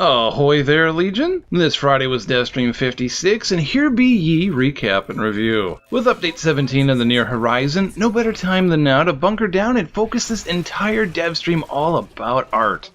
Ahoy there, Legion! This Friday was Devstream 56, and here be ye recap and review. With Update 17 in the near horizon, no better time than now to bunker down and focus this entire Devstream all about art.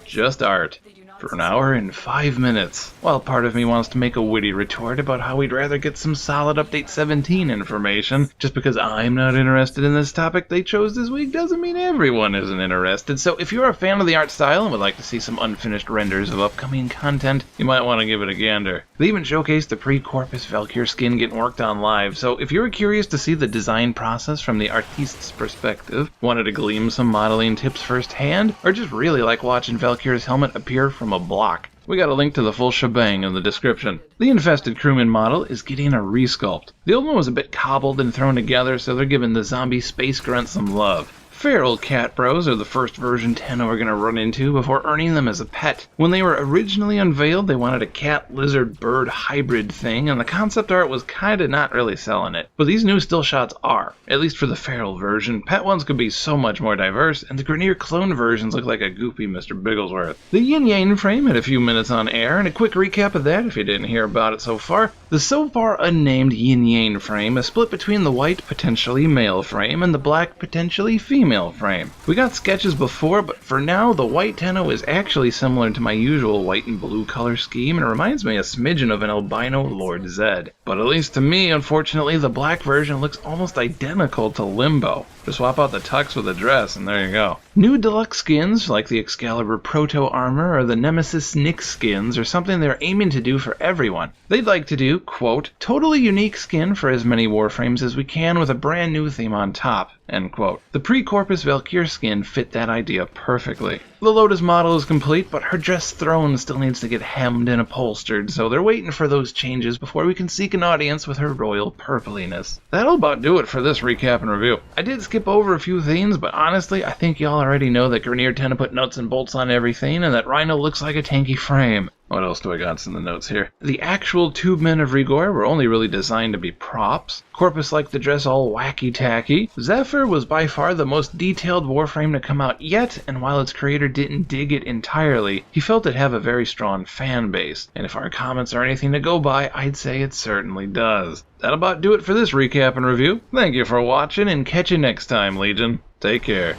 Just art. For an hour and 5 minutes. While part of me wants to make a witty retort about how we'd rather get some solid Update 17 information, just because I'm not interested in this topic they chose this week doesn't mean everyone isn't interested, so if you're a fan of the art style and would like to see some unfinished renders of upcoming content, you might want to give it a gander. They even showcased the Pre-Corpus Valkyr skin getting worked on live, so if you're curious to see the design process from the artist's perspective, wanted to glean some modeling tips firsthand, or just really like watching Valkyr's helmet appear from a block, we got a link to the full shebang in the description. The infested crewman model is getting a resculpt. The old one was a bit cobbled and thrown together, so they're giving the zombie space grunt some love. Feral cat bros are the first version 10 we're going to run into before earning them as a pet. When they were originally unveiled, they wanted a cat, lizard, bird hybrid thing, and the concept art was kinda not really selling it. But these new still shots are, at least for the feral version. Pet ones could be so much more diverse, and the Grineer clone versions look like a goopy Mr. Bigglesworth. The Yinyang Frame had a few minutes on air, and a quick recap of that if you didn't hear about it so far. The so far unnamed Yinyang Frame is split between the white, potentially male frame, and the black, potentially female frame. We got sketches before, but for now, the white Tenno is actually similar to my usual white and blue color scheme and reminds me a smidgen of an albino Lord Zed. But at least to me, unfortunately, the black version looks almost identical to Limbo. Just swap out the tux with a dress and there you go. New deluxe skins like the Excalibur Proto Armor or the Nemesis Nyx skins are something they're aiming to do for everyone. They'd like to do, quote, totally unique skin for as many Warframes as we can with a brand new theme on top, end quote. The Pre-Corpus Valkyr skin fit that idea perfectly. The Lotus model is complete, but her dress throne still needs to get hemmed and upholstered, so they're waiting for those changes before we can seek an audience with her royal purpliness. That'll about do it for this recap and review. I did skip over a few themes, but honestly, I think y'all already know that Grineer tend to put nuts and bolts on everything, and that Rhino looks like a tanky frame. What else do I got in the notes here? The actual tube men of Rigor were only really designed to be props. Corpus liked the dress all wacky-tacky. Zephyr was by far the most detailed Warframe to come out yet, and while its creator didn't dig it entirely, he felt it have a very strong fan base. And if our comments are anything to go by, I'd say it certainly does. That'll about do it for this recap and review. Thank you for watching, and catch you next time, Legion. Take care.